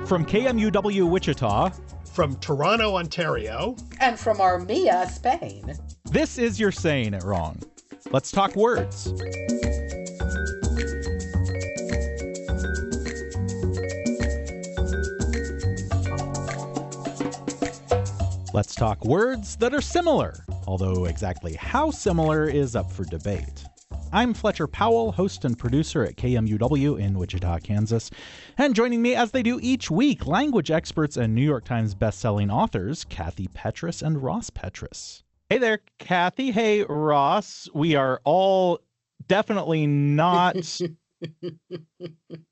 From KMUW Wichita, from Toronto, Ontario, and from Armenia, Spain. This is You're Saying It Wrong. Let's talk words. Let's talk words that are similar, although exactly how similar is up for debate. I'm Fletcher Powell, host and producer at KMUW in Wichita, Kansas. And joining me as they do each week, language experts and New York Times bestselling authors, Kathy Petrus and Ross Petrus. Hey there, Kathy. Hey, Ross. We are all definitely not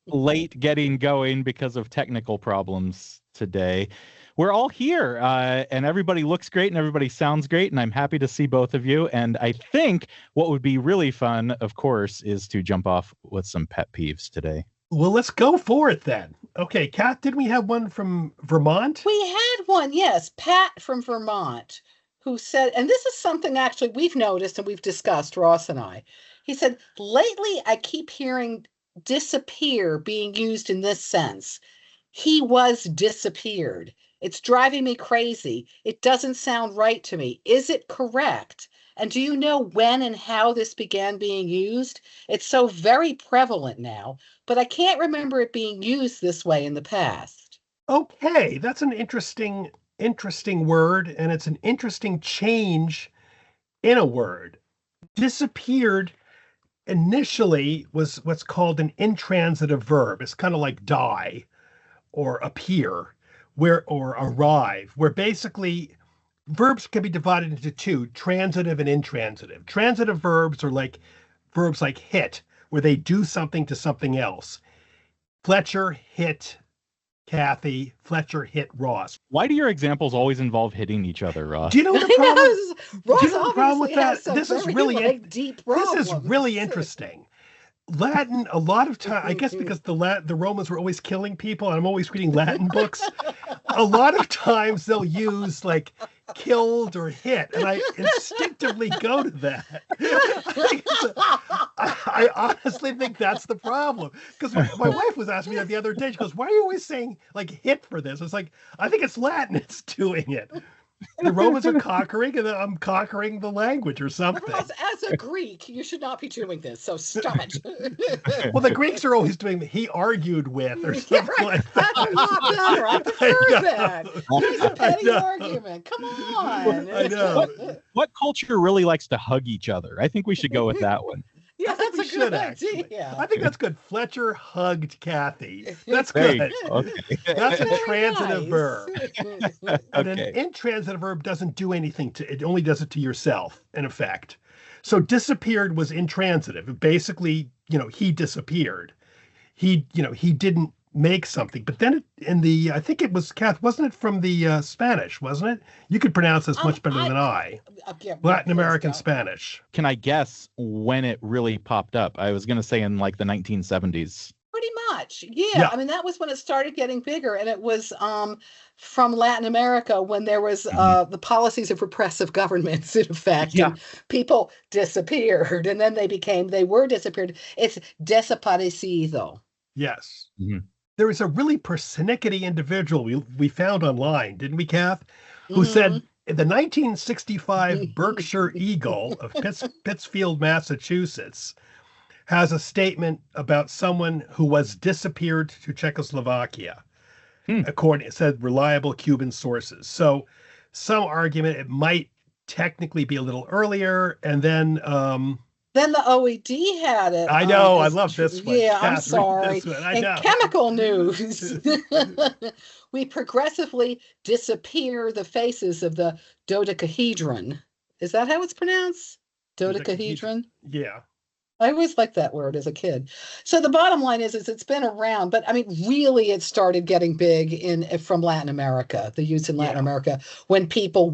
late getting going because of technical problems today. We're all here, and everybody looks great and everybody sounds great, and I'm happy to see both of you. And I think what would be really fun, of course, is to jump off with some pet peeves today. Well, let's go for it then. Okay, Kat, did we have one from Vermont? We had one, yes, Pat from Vermont, who said, and this is something actually we've noticed and we've discussed, Ross and I. He said, lately I keep hearing disappear being used in this sense. He was disappeared. It's driving me crazy. It doesn't sound right to me. Is it correct? And do you know when and how this began being used? It's so very prevalent now, but I can't remember it being used this way in the past. Okay, that's an interesting word, and it's an interesting change in a word. Disappeared initially was what's called an intransitive verb. It's kind of like die or appear. Or arrive, where basically verbs can be divided into two, transitive and intransitive. Transitive verbs are like verbs like hit, where they do something to something else. Fletcher hit Kathy, Fletcher hit Ross. Why do your examples always involve hitting each other, Ross? Do you know what the problem? Ross do you know the problem with that? This is deep problems. This is really interesting. Latin, a lot of time, I guess because the Romans were always killing people, and I'm always reading Latin books, a lot of times they'll use like killed or hit, and I instinctively go to that. I honestly think that's the problem. Because my wife was asking me that the other day, she goes, why are you always saying like hit for this? It's like, I think it's Latin, it's doing it. The Romans are conquering, and I'm conquering the language or something. Ross, as a Greek, you should not be doing this, so stop it. Well, the Greeks are always doing he argued with or something like that. That's a lot better. I prefer that. It's a petty argument. Come on. I know. What culture really likes to hug each other? I think we should go with that one. Yeah, that's a good idea. I think that's good. Fletcher hugged Kathy. That's good. Okay. That's a transitive nice. verb. And Okay. an intransitive verb doesn't do anything it only does it to yourself, in effect. So disappeared was intransitive. Basically, he disappeared. He didn't make something. But then I think it was, Kath, wasn't it from the Spanish, wasn't it? You could pronounce this much better than I. Latin American Spanish. Can I guess when it really popped up? I was going to say in like the 1970s. Pretty much. Yeah. I mean, that was when it started getting bigger, and it was from Latin America when there was the policies of repressive governments in effect. Yeah. And people disappeared, and then they were disappeared. It's desaparecido. Yes. Mm-hmm. There was a really persnickety individual we found online, didn't we, Kath? Who said the 1965 Berkshire Eagle of Pittsfield, Massachusetts, has a statement about someone who was disappeared to Czechoslovakia. It said reliable Cuban sources. So some argument it might technically be a little earlier, and then the OED had it. I know. I love this one. Yeah, Catherine, I'm sorry. In chemical news, we progressively disappear the faces of the dodecahedron. Is that how it's pronounced? Dodecahedron? Yeah. I always liked that word as a kid. So the bottom line is it's been around, but I mean, really, it started getting big from Latin America, the use in Latin America, when people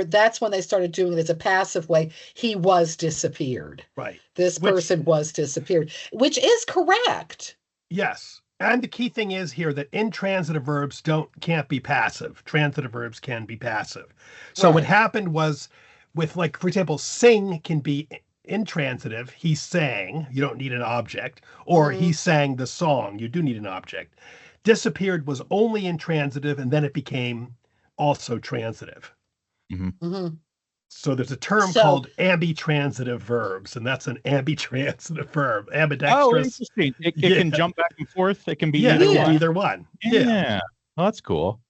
that's when they started doing it as a passive way. He was disappeared. Right. This person was disappeared, which is correct. Yes. And the key thing is here that intransitive verbs can't be passive. Transitive verbs can be passive. So what happened was with, like, for example, sing can be intransitive. He sang. You don't need an object. Or he sang the song. You do need an object. disappeared was only intransitive, and then it became also transitive. Mhm. So there's a term So- called ambitransitive verbs, and that's an ambitransitive verb. Oh, Ambidextrous. interesting. It Yeah. can jump back and forth. It can be Yeah, either it can one. be either one. Yeah. Yeah. Well, that's cool.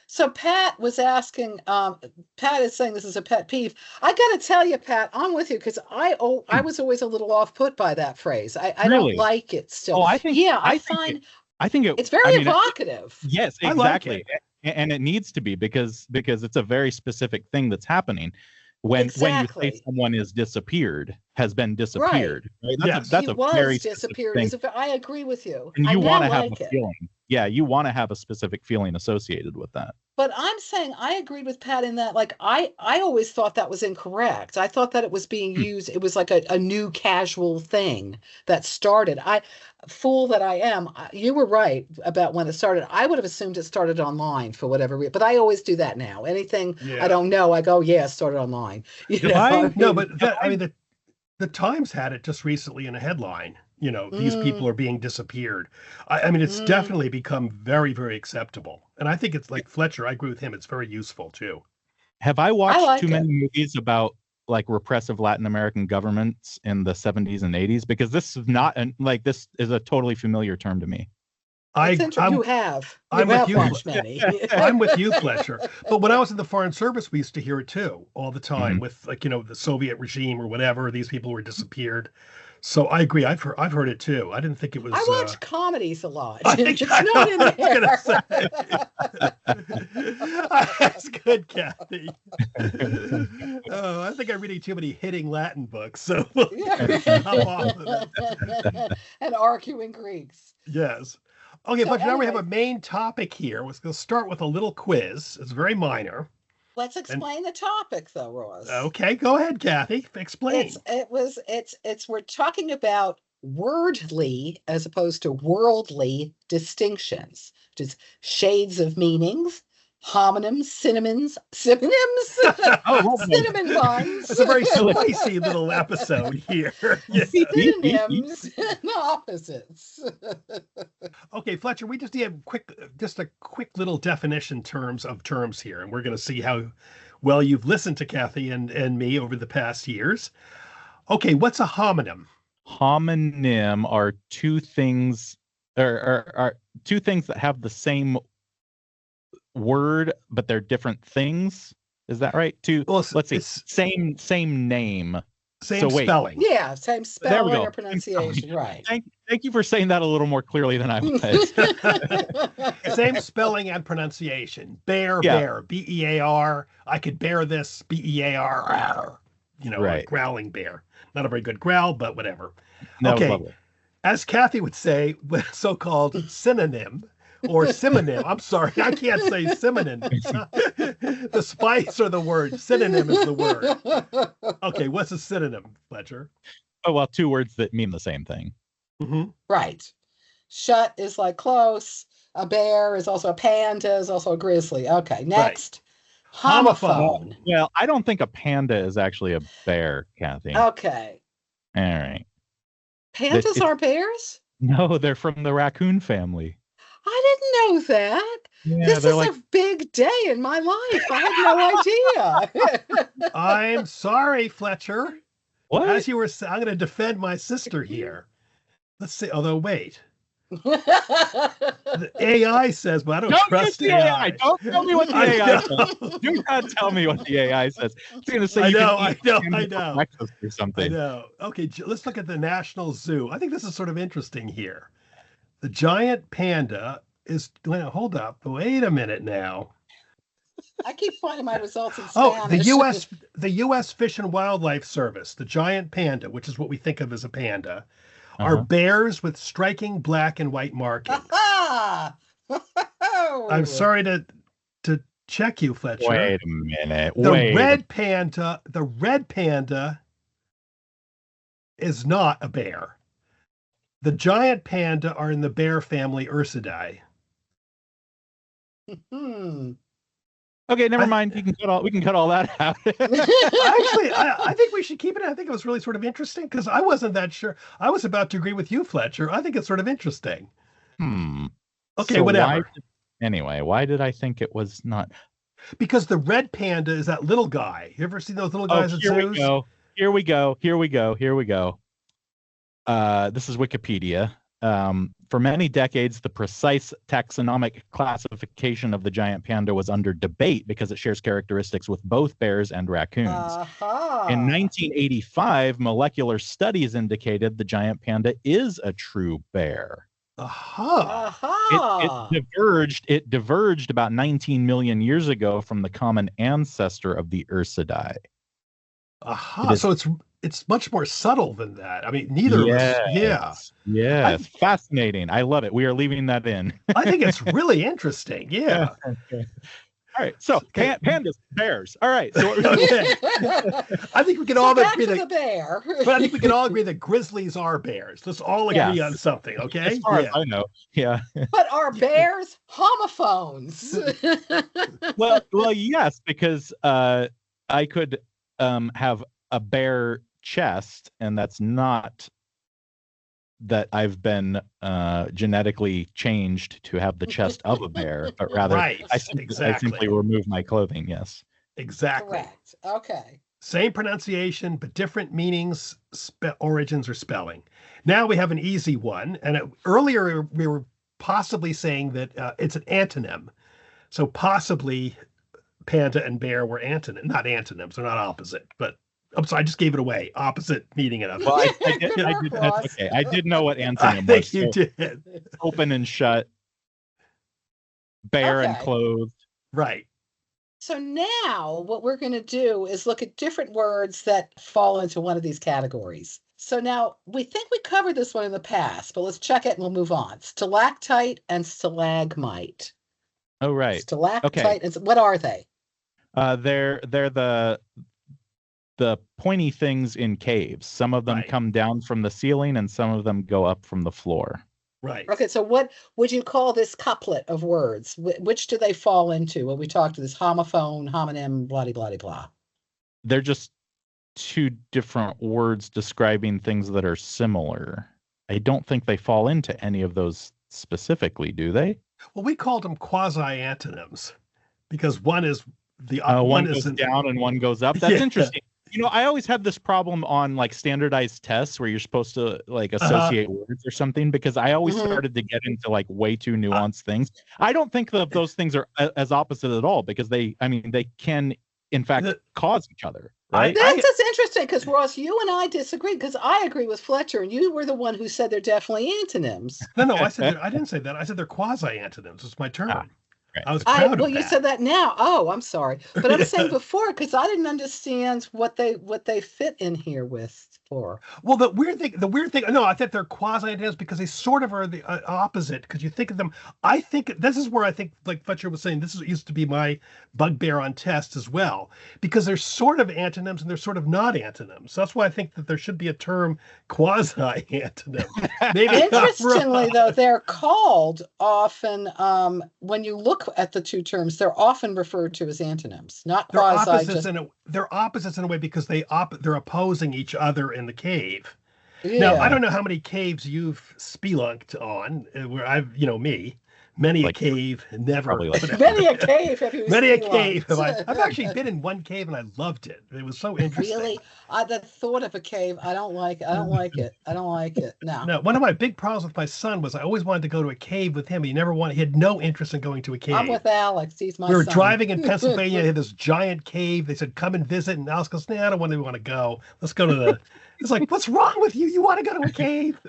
So Pat was asking, Pat is saying this is a pet peeve. I got to tell you, Pat, I'm with you because I was always a little off put by that phrase. I Really? don't like it still. Oh, I think. Yeah, I think find I think it. it's very I mean, evocative. yes, I like exactly. it. And it needs to be because it's a very specific thing that's happening when you Exactly. say someone is disappeared, has been disappeared. Right? Yes. That's He a was very specific disappeared. thing. I agree with you. And I you now want to have like a it. feeling. Yeah, you want to have a specific feeling associated with that. But I'm saying I agreed with Pat in that, like, I always thought that was incorrect. I thought that it was being used, it was like a new casual thing that started. Fool that I am, you were right about when it started. I would have assumed it started online for whatever reason, but I always do that now. Anything Yeah. I don't know, I go, yeah, it started online. You know, I- I mean, No, but I mean, the Times had it just recently in a headline. These people are being disappeared. I mean, it's definitely become very, very acceptable. And I think it's like Fletcher. I agree with him. It's very useful too. Have I watched like too it. many movies about like repressive Latin American governments in the 70s and 80s? Because this is not this is a totally familiar term to me. you have with you. watched many. I'm with you, Fletcher. But when I was in the Foreign Service, we used to hear it too all the time with the Soviet regime or whatever. These people were disappeared. So I agree. I've heard it too. I didn't think it was. I watch comedies a lot. I think It's I not in there. That's good, Kathy. Oh, I think I'm reading too many hitting Latin books, so hop off of it. And arguing Greeks. Yes. Okay, So but now we have anyway. a main topic here. We're going to start with a little quiz. It's very minor. Let's explain the topic, though, Ross. Okay, go ahead, Kathy. Explain. We're talking about wordly as opposed to worldly distinctions, which is shades of meanings, homonyms, synonyms, cinnamon buns. It's a very spicy little episode here. Yeah. Synonyms and opposites. Okay, Fletcher, we just need a quick little definition of terms here, and we're going to see how well you've listened to Kathy and me over the past years. Okay, what's a homonym? Homonym are two things are two things that have the same word, but they're different things. Is that right? Let's see. Same name. Same spelling. Yeah, same There we spelling go. or pronunciation, right. Thank you for saying that a little more clearly than I was. Same spelling and pronunciation. Bear, B-E-A-R. I could bear this, B-E-A-R. Right. Like growling bear. Not a very good growl, but whatever. No, okay. lovely. As Kathy would say, so-called synonym or synonym. I'm sorry, I can't say synonym. The spice or the word. Synonym is the word. Okay, what's a synonym, Fletcher? Oh, well, two words that mean the same thing. Mm-hmm. Right. Shut is like close. A bear is also a panda, is also a grizzly. Okay, next. Right. Homophone. Well, I don't think a panda is actually a bear, Kathy. Okay. All right. Pandas are bears? No, they're from the raccoon family. I didn't know that. Yeah, this is a big day in my life. I had no idea. I'm sorry, Fletcher. What? As you were saying, I'm going to defend my sister here. Let's see. Although, wait. The AI says, but I don't trust the AI. Don't tell me what the AI says. Do not tell me what the AI says. It's going to say I know. breakfast or something. I know. Okay, let's look at the National Zoo. I think this is sort of interesting here. The giant panda is. Hold up. Wait a minute now. I keep finding my results in Spanish. Oh, the U.S. Fish and Wildlife Service, the giant panda, which is what we think of as a panda, are bears with striking black and white markings. I'm sorry to check you, Fletcher. Wait a minute. The red panda is not a bear. The giant panda are in the bear family Ursidae. Okay, never mind. We can cut all that out. Actually, I think we should keep it. I think it was really sort of interesting because I wasn't that sure. I was about to agree with you, Fletcher. I think it's sort of interesting. Okay, So whatever. Why did I think it was not? Because the red panda is that little guy. You ever seen those little Oh, guys at here we zoos? go. This is Wikipedia. For many decades, the precise taxonomic classification of the giant panda was under debate because it shares characteristics with both bears and raccoons. In 1985, molecular studies indicated the giant panda is a true bear. It diverged about 19 million years ago from the common ancestor of the Ursidae. So it's much more subtle than that. I mean, neither of us. Yeah. Yes. Fascinating. I love it. We are leaving that in. I think it's really interesting. Yeah. All right. So pandas, bears. All right. So okay. I think we can all agree that the bear. But I think we can all agree that grizzlies are bears. Let's all agree on something, okay? As far as I know. Yeah. But are bears homophones? well, yes, because I could have a bare chest, and that's not that I've been genetically changed to have the chest of a bear, but rather I simply remove my clothing. Yes. Exactly. Correct. Okay. Same pronunciation, but different meanings, origins, or spelling. Now we have an easy one. And earlier we were possibly saying that it's an antonym. So possibly panda and bear were not antonyms. They're not opposite, but I'm sorry, I just gave it away. Opposite meaning it. Well, I did. That's okay. I did know what antonym was. I think you did. Open and shut, bare and clothed. Right. So now what we're going to do is look at different words that fall into one of these categories. So now we think we covered this one in the past, but let's check it and we'll move on. Stalactite and stalagmite. Oh, right. Stalactite and what are they? They're the pointy things in caves. Some of them come down from the ceiling and some of them go up from the floor. Right. Okay, so what would you call this couplet of words? Which do they fall into when we talk to this homophone, homonym, blah, blah, blah, blah? They're just two different words describing things that are similar. I don't think they fall into any of those specifically, do they? Well, we called them quasi-antonyms because one is one goes down and one goes up. That's interesting. You know, I always had this problem on like standardized tests where you're supposed to like associate words or something, because I always started to get into like way too nuanced things. I don't think that those things are as opposite at all, because they can in fact cause each other. Right. That's interesting, because Ross, you and I disagree, because I agree with Fletcher, and you were the one who said they're definitely antonyms. No, I didn't say that. I said they're quasi-antonyms. It's my turn. Right. I was proud of that. You said that now. Oh, I'm sorry, but I'm saying before, because I didn't understand what they fit in here with for. Well, the weird thing. No, I think they're quasi-antonyms because they sort of are the opposite. Because you think of them, I think this is where I think, like Fletcher was saying, this used to be my bugbear on tests as well, because they're sort of antonyms and they're sort of not antonyms. So that's why I think that there should be a term quasi-antonym. Maybe interestingly, though, they're called often when you look at the two terms, they're often referred to as antonyms, not quasi. They're opposites in a way because they're opposing each other in the cave. Yeah. Now, I don't know how many caves you've spelunked on, where many a cave, never. Many a cave have you Many a cave have I've actually been in one cave and I loved it. It was so interesting. Really? The thought of a cave, I don't like it. No. One of my big problems with my son was I always wanted to go to a cave with him. He had no interest in going to a cave. I'm with Alex. He's my son. We were driving in Pennsylvania. They had this giant cave. They said, come and visit. And Alex goes, I don't want to go. Let's go to the... It's like, what's wrong with you? You want to go to a cave?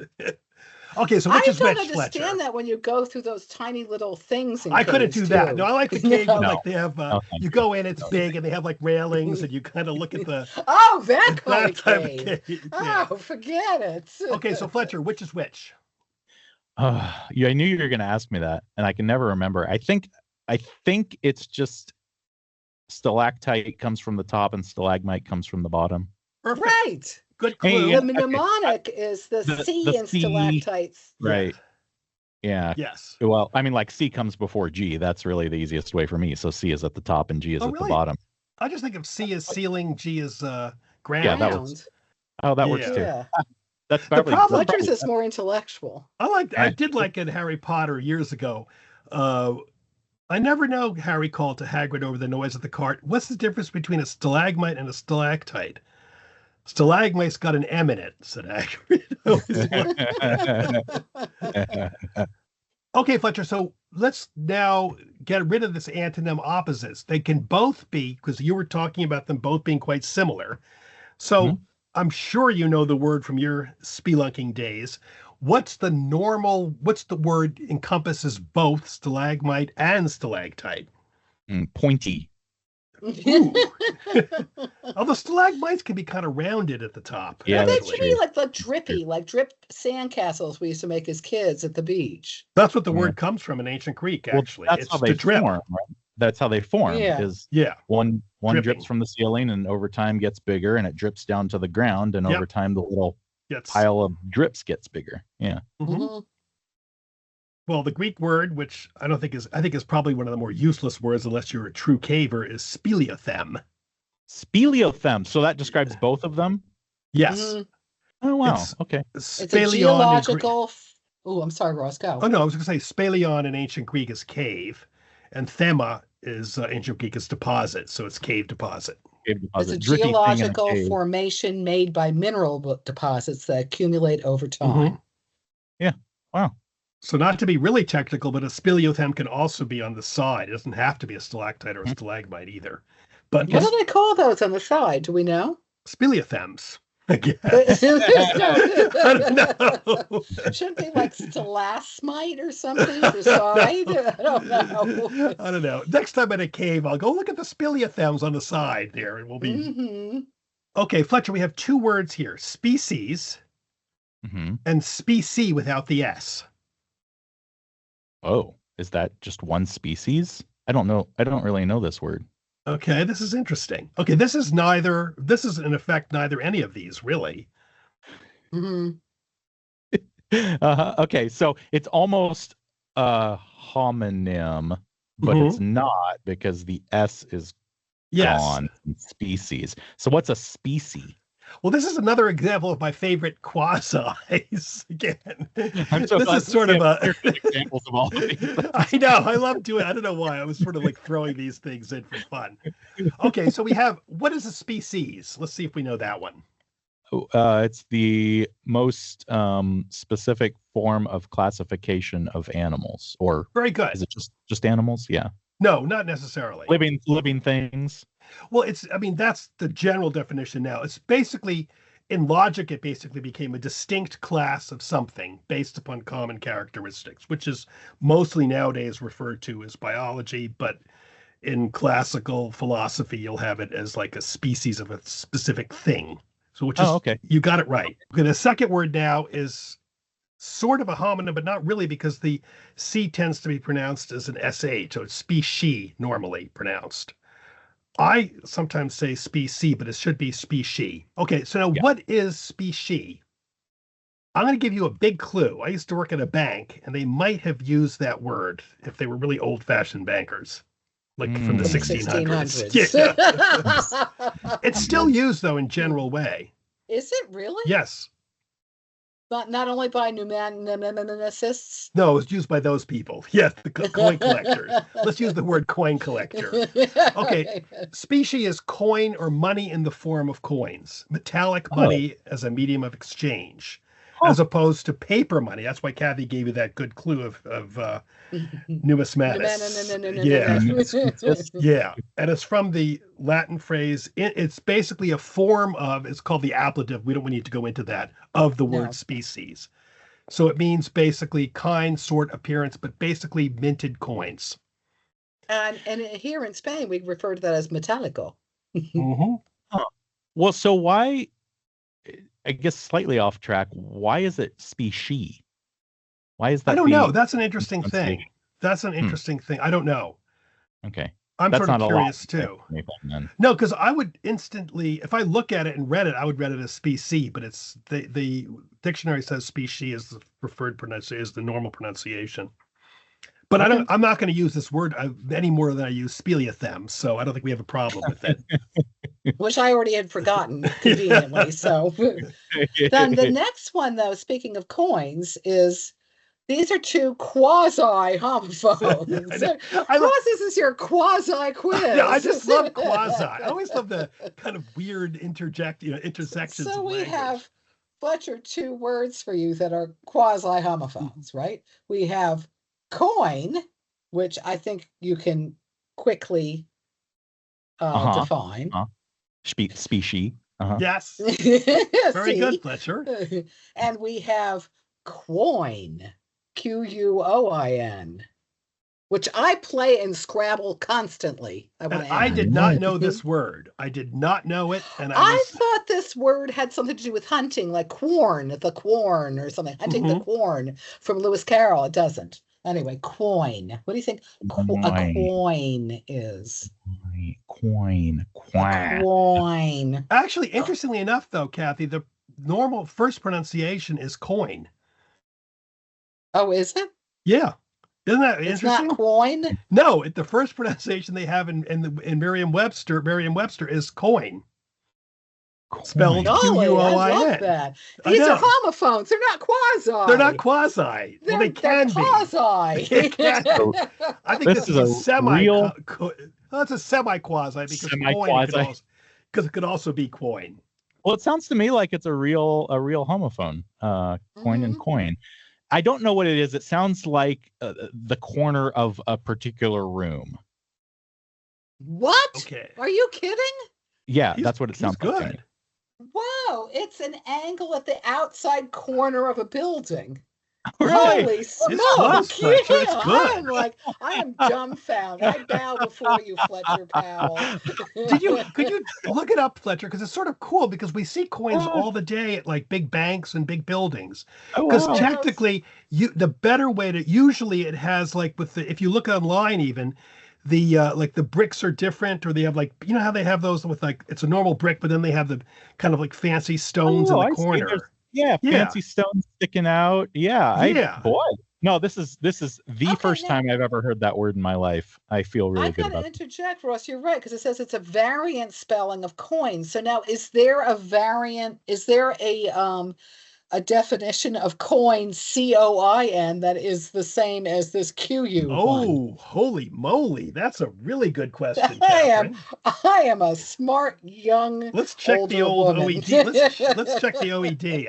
Okay, so which is which, Fletcher? I don't understand that when you go through those tiny little things. I couldn't do that. No, I like the cave. Like they have, you go in, it's big, and they have like railings, and you kind of look at the. Oh, that kind of cave. Oh, forget it. Okay, so Fletcher, which is which? I knew you were going to ask me that, and I can never remember. I think it's just stalactite comes from the top and stalagmite comes from the Perfect. Right. Good clue. The mnemonic is the C in stalactites. Right. Yeah. Yes. Well, I mean, like C comes before G. That's really the easiest way for me. So C is at the top and G is at the bottom. I just think of C as ceiling, G as ground. Yeah, that works. Oh, that works too. Yeah. That's The probably Fletcher's is more intellectual. I did like in Harry Potter years ago. I never know Harry called to Hagrid over the noise of the cart. What's the difference between a stalagmite and a stalactite? Stalagmite's got an M in it, said Hagrid. Okay, Fletcher, so let's now get rid of this antonym opposites. They can both be, because you were talking about them both being quite similar. So I'm sure you know the word from your spelunking days. What's the word encompasses both stalagmite and stalactite? Pointy. Ooh. Although stalagmites can be kind of rounded at the top. Yeah, they should be like the drippy, like drip sandcastles we used to make as kids at the beach. That's what the word comes from in ancient Greek, actually. Well, that's how they form, right? That's how they form. Yeah. One drips from the ceiling and over time gets bigger and it drips down to the ground, and over time the little pile of drips gets bigger. Yeah. Mm-hmm. Well, the Greek word, which I think is probably one of the more useless words unless you're a true caver, is speleothem. Speleothem. So that describes both of them? Yes. Oh, wow. Okay. It's a geological... Oh, I'm sorry, Ross, go. Oh, no, I was going to say speleon in ancient Greek is cave, and thema is ancient Greek is deposit, so it's cave deposit. It's a geological formation made by mineral deposits that accumulate over time. Yeah. Wow. So not to be really technical, but a speleothem can also be on the side. It doesn't have to be a stalactite or a stalagmite either. But what do they call those on the side? Do we know? Speleothems, I guess. I don't know. Shouldn't be like stalagmite or something for side? I don't know. Next time at a cave, I'll go look at the speleothems on the side there, and we'll be... Okay, Fletcher, we have two words here. Species and specie without the S. Oh, is that just one species? I don't know. I don't really know this word. Okay, this is interesting. Okay, this is in effect neither any of these, really. Okay, so it's almost a homonym, but it's not because the S is gone in species. So what's a species? Well, this is another example of my favorite quasis. Again, I'm so this is sort of a examples of all of these. I know. I love doing. I don't know why. I was sort of like throwing these things in for fun. Okay, so we have what is a species? Let's see if we know that one. It's the most specific form of classification of animals. Or very good. Is it just animals? Yeah. No, not necessarily. Living things. Well, that's the general definition now. It's basically, in logic, it basically became a distinct class of something based upon common characteristics, which is mostly nowadays referred to as biology, but in classical philosophy, you'll have it as like a species of a specific thing. So, which is, you got it right. Okay, the second word now is sort of a homonym, but not really, because the C tends to be pronounced as an SH, so it's species normally pronounced. I sometimes say species, but it should be species. Okay, so now what is species? I'm going to give you a big clue. I used to work at a bank, and they might have used that word if they were really old-fashioned bankers, like from the 1600s. Yeah. It's still used, though, in general way. Is it really? Yes. But not only by numismatists. No, it's used by those people. Yes, the coin collectors. Let's use the word coin collector. Okay, specie is coin or money in the form of coins. Metallic money as a medium of exchange, as opposed to paper money. That's why Kathy gave you that good clue of numismatics. Yeah. And it's from the Latin phrase. It's basically a form of, it's called the ablative. We don't need to go into that, of the word species. So it means basically kind, sort, appearance, but basically minted coins. And here in Spain, we refer to that as metálico. Well, so why, I guess slightly off track, why is it species? Why is that? I don't know. That's an interesting thing. I don't know. Okay. I'm sort of curious too. No, because I would instantly, if I look at it and read it, I would read it as species, but it's the dictionary says species is the preferred pronunciation, is the normal pronunciation. But I'm not going to use this word any more than I use speleothem, so I don't think we have a problem with it. which I already had forgotten conveniently. So then the next one, though, speaking of coins, is these are two quasi homophones. Ross, this is your quasi quiz. No, I just love quasi. I always love the kind of weird intersections. So of we language. have, Fletcher, two words for you that are quasi homophones, right? We have coin, which I think you can quickly define. Species. Yes. Very good, Fletcher. And we have quoin, Quoin, which I play in Scrabble constantly. I did not know this word. I did not know it. And I thought this word had something to do with hunting, like the quorn or something. Hunting the quorn from Lewis Carroll. It doesn't. Anyway, coin. What do you think a coin is? Coin. Coin. Actually, interestingly enough, though, Kathy, the normal first pronunciation is coin. Oh, is it? Yeah. Isn't that interesting? It's not coin? No, the first pronunciation they have in Merriam-Webster is coin. Spelled Quoin. I love that. These are homophones. They're not quasi. They're not quasi. Well, they can be. Quasi. They can. I think this is a semi. It's a semi-quasi because coin could also be coin. Well, it sounds to me like it's a real homophone. Coin and coin. I don't know what it is. It sounds like the corner of a particular room. What? Okay. Are you kidding? Yeah, that's what it sounds like. Good. Whoa, it's an angle at the outside corner of a building. Right. Holy smoke! I am dumbfounded. I bow before you, Fletcher Powell. Could you look it up, Fletcher? Because it's sort of cool because we see coins all the day at like big banks and big buildings. Because technically, the better way to usually it has like if you look online even. The like the bricks are different, or they have like how they have those with like it's a normal brick, but then they have the kind of like fancy stones in the corner. Fancy stones sticking out. Boy, no, this is the first time I've ever heard that word in my life. I feel really good about it. I gotta interject, Ross. You're right, because it says it's a variant spelling of coin. So now, is there a variant? Is there a definition of coin, COIN, that is the same as this QU? Oh, holy moly. That's a really good question, I am a smart young Let's check the old woman. OED. Let's check the OED.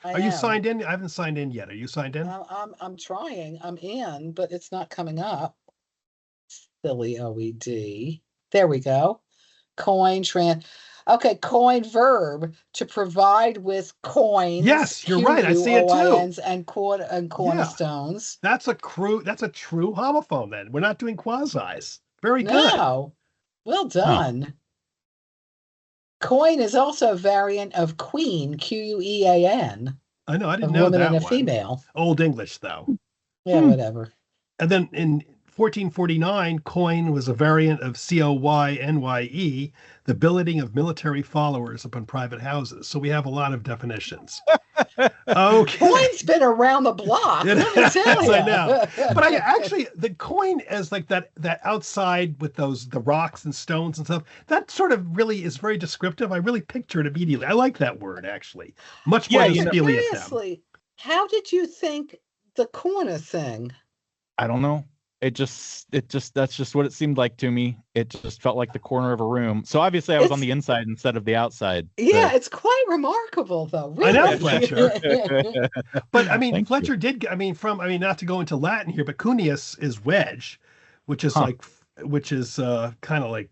Are you signed in? I haven't signed in yet. Are you signed in? I'm trying. I'm in, but it's not coming up. Silly OED. There we go. Coin Okay, coin verb, to provide with coins. Yes, you're right. I see it too. And cornerstones. That's a true homophone then. We're not doing quasis. Very good. No. Well done. Coin is also a variant of queen, Quean. I know, I didn't know that woman and a one. female. Old English though. Yeah, whatever. And then in 1449, coin was a variant of COYNYE, the billeting of military followers upon private houses. So we have a lot of definitions. Okay. Coin's been around the block. Let me tell you. I know. But the coin as like that outside with the rocks and stones and stuff, that sort of really is very descriptive. I really picture it immediately. I like that word actually. Much more than seriously, how did you think the corner thing? I don't know. It just that's just what it seemed like to me. It just felt like the corner of a room. So obviously I was on the inside instead of the outside. Yeah, it's quite remarkable though. Really. I know, Fletcher. But I mean, Fletcher did. I mean, not to go into Latin here, but cuneus is wedge, which is kind of like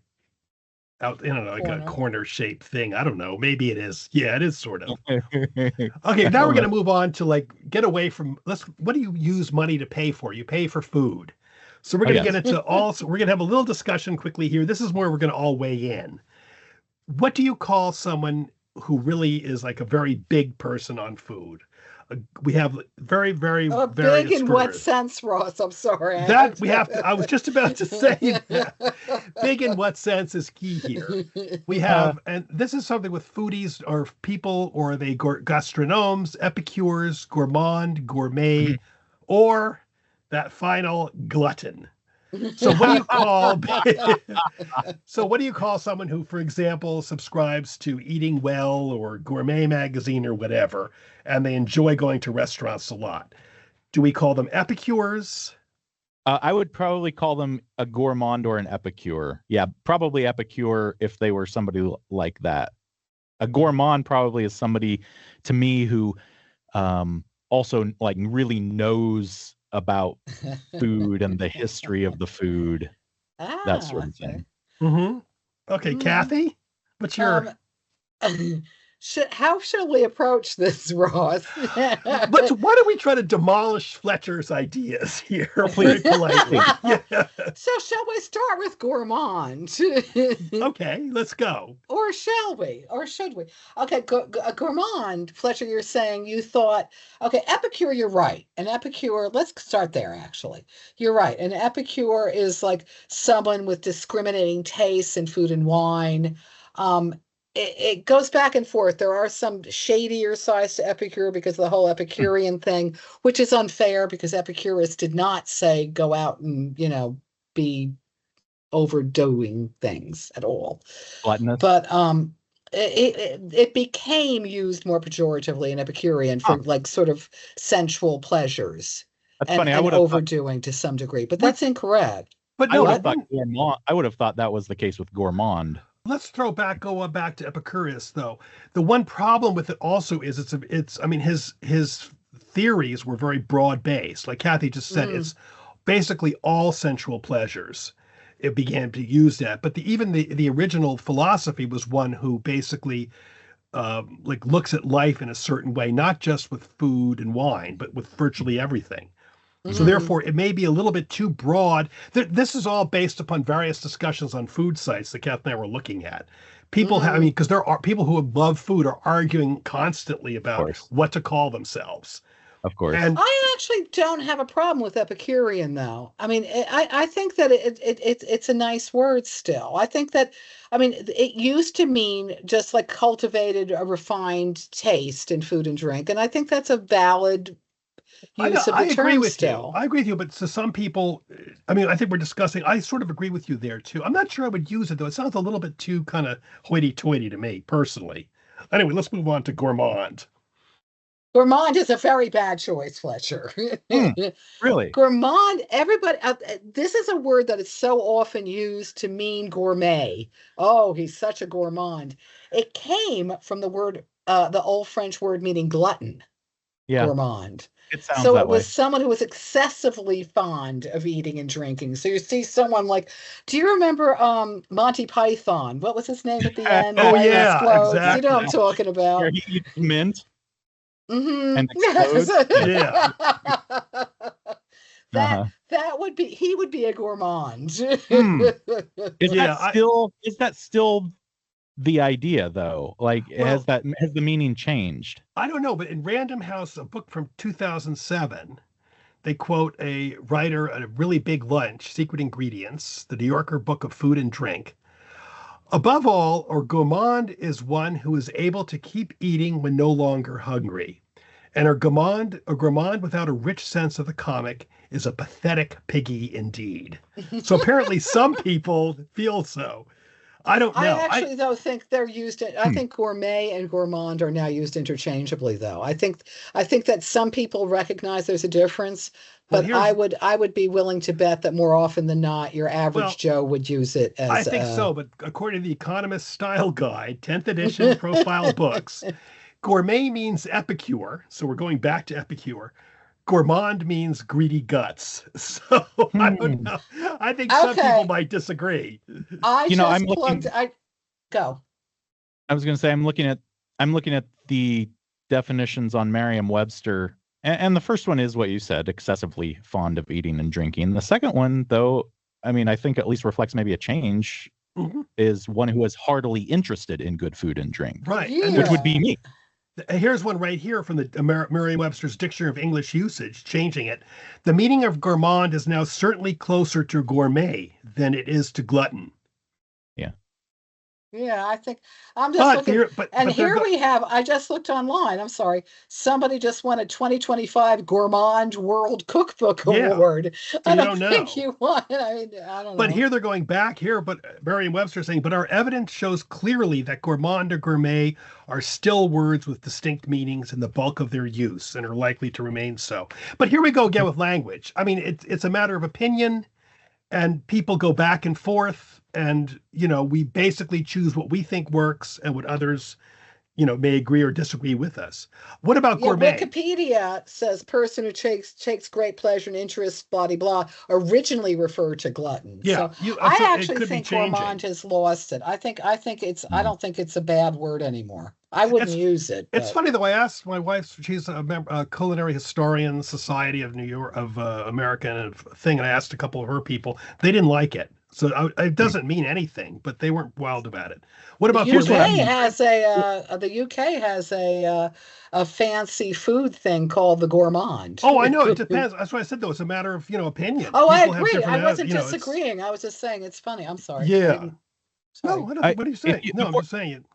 out. I don't know, like a corner shaped thing. I don't know. Maybe it is. Yeah, it is sort of. Okay, now we're gonna move on to like get away from. What do you use money to pay for? You pay for food. So we're going to get into we're going to have a little discussion quickly here. This is where we're going to all weigh in. What do you call someone who really is like a very big person on food? We have very, very big in what sense, Ross? I'm sorry. I was just about to say that. Big in what sense is key here. We have, and this is something with foodies or people, or are they gastronomes, epicures, gourmand, gourmet, or that final glutton. So what do you call so what do you call someone who, for example, subscribes to Eating Well or Gourmet Magazine or whatever, and they enjoy going to restaurants a lot? Do we call them epicures? I would probably call them a gourmand or an epicure. Yeah, probably epicure if they were somebody like that. A gourmand probably is somebody, to me, who also like really knows about food and the history of the food, that sort of Okay. thing. Mm-hmm. Okay, Kathy, what's your... How shall we approach this, Ross? Why don't we try to demolish Fletcher's ideas here very politely? Yeah. So shall we start with gourmand? Okay, let's go. Or shall we? Or should we? Okay, gourmand, Fletcher, you're saying you thought, okay, epicure, you're right. An epicure, let's start there, actually. You're right. An epicure is like someone with discriminating tastes in food and wine. It goes back and forth. There are some shadier sides to epicure because of the whole Epicurean thing, which is unfair because Epicurus did not say go out and, be overdoing things at all. Gluttonous. But it became used more pejoratively in Epicurean for like sort of sensual pleasures. That's and, funny. and overdoing to some degree, but that's incorrect. But no, I would have thought that was the case with gourmand. Let's go back to Epicurus, though. The one problem with it also is his theories were very broad based. Like Kathy just said, it's basically all sensual pleasures. It began to use that, but even the original philosophy was one who basically looks at life in a certain way, not just with food and wine, but with virtually everything. So therefore, it may be a little bit too broad. This is all based upon various discussions on food sites that Kath and I were looking at. People because there are people who love food are arguing constantly about what to call themselves. Of course. And I actually don't have a problem with Epicurean, though. I mean, I think that it's a nice word still. I think that, it used to mean just like cultivated, a refined taste in food and drink. And I think that's a valid use of the term still. I agree with you, but to some people, I think we're discussing, I sort of agree with you there too. I'm not sure I would use it though. It sounds a little bit too kind of hoity-toity to me personally. Anyway, let's move on to gourmand. Gourmand is a very bad choice, Fletcher. Really? Gourmand, everybody, this is a word that is so often used to mean gourmet. Oh, he's such a gourmand. It came from the word, the old French word meaning glutton. Yeah. Gourmand. It sounds so that it was way. Someone who was excessively fond of eating and drinking. So you see someone like, do you remember Monty Python? What was his name at the end? Oh, yeah, exactly. You know what I'm talking about. Where he eats mint. Mm-hmm. And explodes. Yeah. That would be, he would be a gourmand. Is that still the idea though? Like, has the meaning changed? I don't know, but in Random House, a book from 2007, they quote a writer at a really big lunch, Secret Ingredients, the New Yorker Book of Food and Drink. Above all, a gourmand is one who is able to keep eating when no longer hungry. And a gourmand without a rich sense of the comic is a pathetic piggy indeed. So apparently some people feel so. I don't know. I actually, though, think they're used. I think gourmet and gourmand are now used interchangeably, though. I think that some people recognize there's a difference, but I would be willing to bet that more often than not, your average Joe would use it as. I think so, but according to the Economist Style Guide, 10th edition profile books, gourmet means epicure. So we're going back to epicure. Gourmand means greedy guts. So I don't know. I think some people might disagree. Go. I was going to say I'm looking at the definitions on Merriam-Webster, and the first one is what you said: excessively fond of eating and drinking. The second one, though, I think at least reflects maybe a change. Is one who is heartily interested in good food and drink, right? Yeah. Which would be me. Here's one right here from the Merriam-Webster's Dictionary of English Usage, changing it. The meaning of gourmand is now certainly closer to gourmet than it is to glutton. Yeah. Yeah, I think I'm just But looking, here, but and they're here we have, I just looked online. I'm sorry. Somebody just won a 2025 Gourmand World Cookbook yeah. Award. So I you don't don't think know. you won. I mean, I don't But know. here they're going back here, but Merriam-Webster saying, but our evidence shows clearly that gourmand or gourmet are still words with distinct meanings in the bulk of their use and are likely to remain so. But here we go again with language. I mean, it's a matter of opinion, and people go back and forth, and we basically choose what we think works and what others may agree or disagree with us. What about Yeah, gourmet? Wikipedia says person who takes great pleasure and interest, blah blah, originally referred to glutton. Yeah, So so I it actually could be think changing. gourmand has lost it. I don't think it's a bad word anymore. I wouldn't It's use it, it's but funny though. I asked my wife; she's a culinary historian, Society of New York of American thing, and I asked a couple of her people. They didn't like it, so it doesn't mean anything. But they weren't wild about it. What the about Here's what UK gourmet? I'm has the UK has a fancy food thing called the gourmand. Oh, I know it depends. That's why I said though. It's a matter of opinion. Oh, I People have agree. I different, wasn't It's disagreeing. I was just saying it's funny. I'm sorry. I yeah. didn't. No, Sorry. I don't I think. What are you if saying? you, No, I'm just saying it.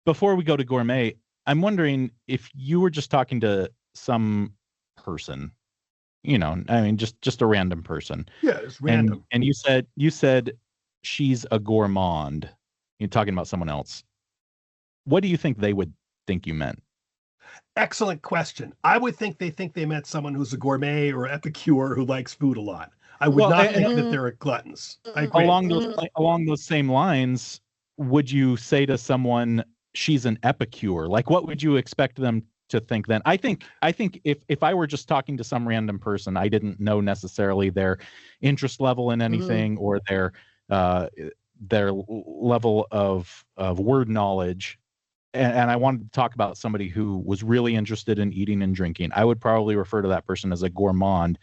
before we go to gourmet, I'm wondering if you were just talking to some person, I mean, just a random person, Yeah, it's and random. you said she's a gourmand. You're talking about someone else. What do you think they would think you meant? Excellent question. I would think they meant someone who's a gourmet or epicure who likes food a lot. I would Well, not and think that Mhm, they're gluttons. I mhm, agree. mhm. along those same lines, would you say to someone she's an epicure? Like, what would you expect them to think then? I think if I were just talking to some random person, I didn't know necessarily their interest level in Mhm. anything or uh, their level of word knowledge, and I wanted to talk about somebody who was really interested in eating and drinking, I would probably refer to that person as a gourmand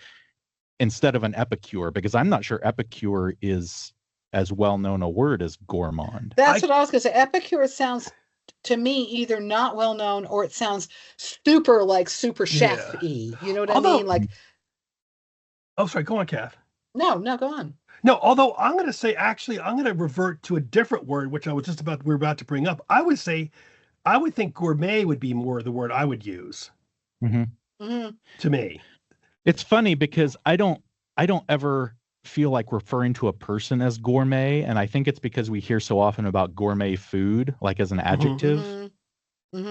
instead of an epicure, because I'm not sure epicure is as well known a word as gourmand. That's I what I was going to say. Epicure sounds to me either not well known or it sounds super like super Yeah. chef-y. You know what I mean? Although, Like, oh, sorry, go on, Kath. no, no, go on. No, although I'm going to say actually, I'm going to revert to a different word, which we're about to bring up. I would think gourmet would be more the word I would use Mm-hmm. Mhm. to me. It's funny because I don't ever feel like referring to a person as gourmet, and I think it's because we hear so often about gourmet food like as an Hmm. adjective. Mhm.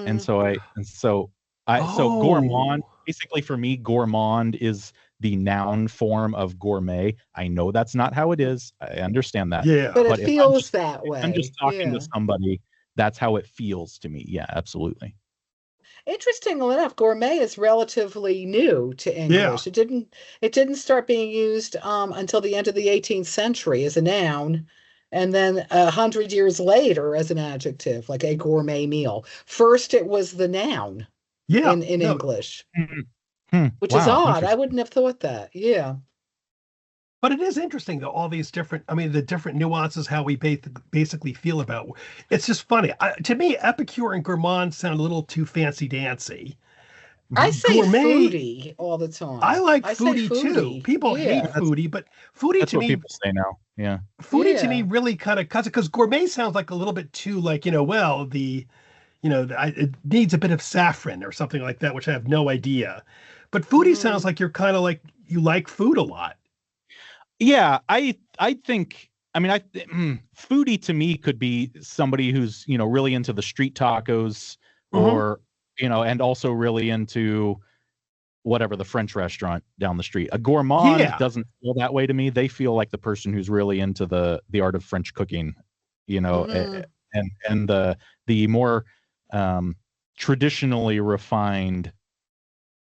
And Mhm. so gourmand, Oh, basically for me, gourmand is the noun form of gourmet. I know that's not how it is. I understand that. But yeah. it But if I'm feels just that if I'm just way. talking to Yeah. somebody, that's how it feels to me. Yeah, absolutely. Interestingly enough, gourmet is relatively new to Yeah. English. It didn't start being used until the end of the 18th century as a noun, and then 100 years later as an adjective, like a gourmet meal. First, it was the noun Yeah. in No, English, Mhm. Hmm. which is Wow, odd. I interesting. wouldn't have thought that. Yeah. but it is interesting though, all these different, I mean, the different nuances, how we basically feel about it's just funny. To me, epicure and gourmand sound a little too fancy dancy. I Mhm. say Gourmet, foodie all the I time. like I say foodie too. foodie. People hate Yeah, Yeah. foodie, but that's what people say now. Yeah. foodie to me Yeah. really kind of cuts it because gourmet sounds like a little bit too like, well, it needs a bit of saffron or something like that, which I have no idea. But foodie sounds Mhm. like you're kind of like you like food a lot. Yeah, I think I mean foodie to me could be somebody who's, really into the street tacos Hmm. or, and also really into whatever the French restaurant down the street. A gourmand Yeah. doesn't feel that way to me. They feel like the person who's really into the art of French cooking, Mhm. and the more um, traditionally refined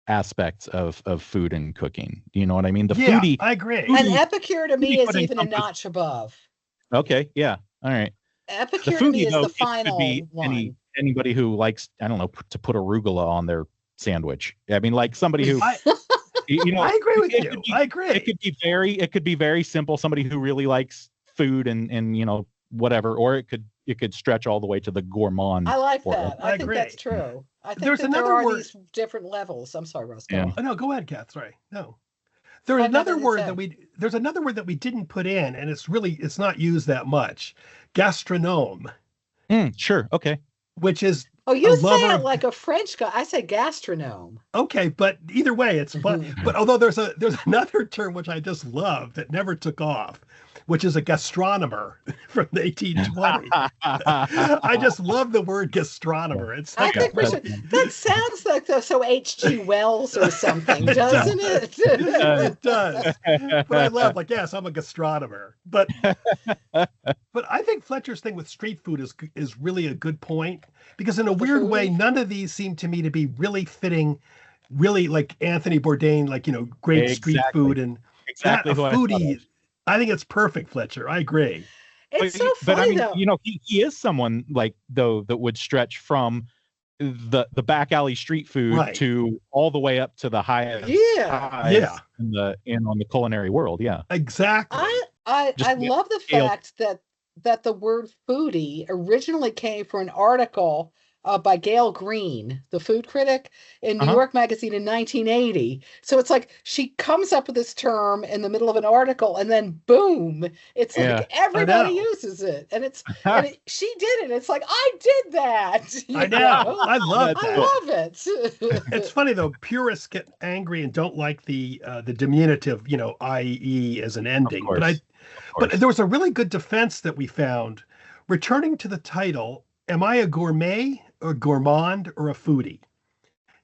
aspects of food and cooking. Do you know what I mean? The Yeah, foodie I agree. An foodie epicure to foodie me is could even a encompass. notch above. Okay, yeah, all right. The Epicure to me foodie is the though, it could be final one. anybody who likes, I don't know, to put arugula on their sandwich. I mean, like somebody who I you know I agree with it could you. be I it agree. could be very simple. Somebody who really likes food and whatever, or it could stretch all the way to the gourmand I like for it. that. I I think that's agree. true. I think There's that there another are word. these different levels. I'm sorry, Russ, go Yeah. Oh, on. no, go ahead, Kath. Sorry. No. I had nothing to say. There's another word that we didn't put in, and it's not used that much. Gastronome. Sure. Okay. which is Oh, a you say lover it of. like a French guy. I say gastronome. Okay, but either way, it's fun. But although there's another term which I just love that never took off, which is a gastronomer from the 1820s. I just love the word gastronomer. It's I such a think we should. That sounds like so H.G. Wells or something, doesn't it? it does. But I love, like, yes, I'm a gastronomer. But I think Fletcher's thing with street food is really a good point, because in a weird way, foodie? none of these seem to me to be really fitting, really like Anthony Bourdain, like, great street Exactly. food and that Exactly a who I thought foodie. of. I think it's perfect, Fletcher. I agree. It's so But I funny mean, though. he is someone like though that would stretch from the back alley street food Right. to all the way up to the highest Yeah. highs Yeah. on the culinary world. Yeah. Exactly. I Just love the scale. fact that the word foodie originally came from an article by Gail Green, the food critic, in New Uh-huh. York Magazine in 1980. So it's like she comes up with this term in the middle of an article, and then boom, it's Yeah. like everybody know. uses it, and she did it. It's like I did that. I know. I love That's I that. love it. It's funny though. Purists get angry and don't like the diminutive, IE as an ending. Of course. But there was a really good defense that we found. Returning to the title, am I a gourmet, a gourmand, or a foodie?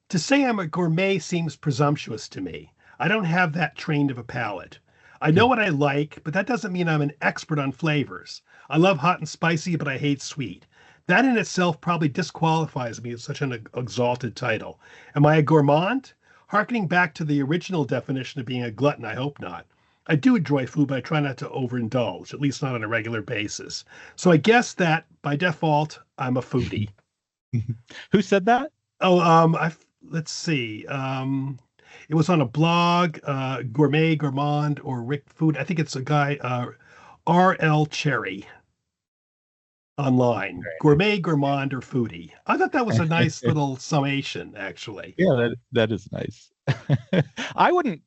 To say I'm a gourmet seems presumptuous to me. I don't have that trained of a palate. I know what I like, but that doesn't mean I'm an expert on flavors. I love hot and spicy, but I hate sweet. That in itself probably disqualifies me as such an exalted title. Am I a gourmand? Harkening back to the original definition of being a glutton, I hope not. I do enjoy food, but I try not to overindulge, at least not on a regular basis. So I guess that by default, I'm a foodie. Who said that? Oh, let's see. It was on a blog, Gourmet, Gourmand, or Rick Food. I think it's a guy, R.L. Cherry, online. Gourmet, Gourmand, or foodie. I thought that was a nice little summation, actually. Yeah, that is nice. I wouldn't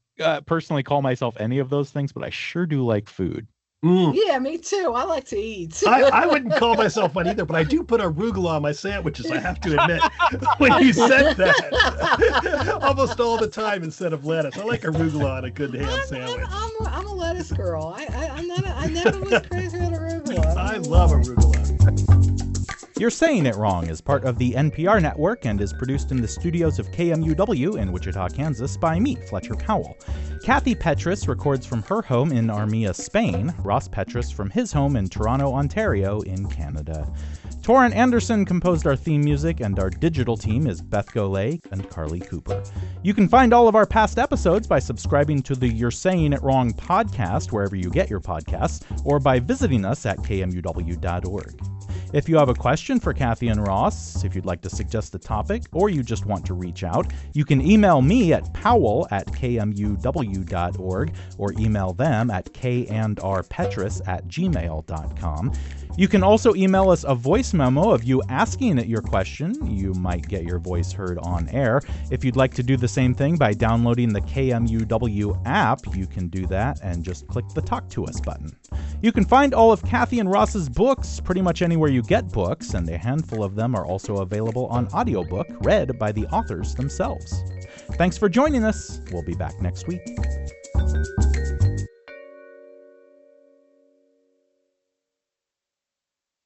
personally call myself any of those things, but I sure do like food. Yeah, me too. I like to eat. I wouldn't call myself one either, but I do put arugula on my sandwiches, I have to admit. When you said that, almost all the time instead of lettuce. I like arugula on a good ham sandwich. I'm a lettuce girl. I never was crazy about arugula. I love arugula. You're Saying It Wrong is part of the NPR network and is produced in the studios of KMUW in Wichita, Kansas by me, Fletcher Powell. Kathy Petrus records from her home in Armia, Spain, Ross Petrus from his home in Toronto, Ontario in Canada. Torrin Anderson composed our theme music, and our digital team is Beth Golay and Carly Cooper. You can find all of our past episodes by subscribing to the You're Saying It Wrong podcast wherever you get your podcasts, or by visiting us at kmuw.org. If you have a question for Kathy and Ross, if you'd like to suggest a topic, or you just want to reach out, you can email me at powell@kmuw.org or email them at kandrpetrus@gmail.com. You can also email us a voice memo of you asking your question. You might get your voice heard on air. If you'd like to do the same thing by downloading the KMUW app, you can do that and just click the Talk to Us button. You can find all of Kathy and Ross's books pretty much anywhere you get books, and a handful of them are also available on audiobook read by the authors themselves. Thanks for joining us. We'll be back next week.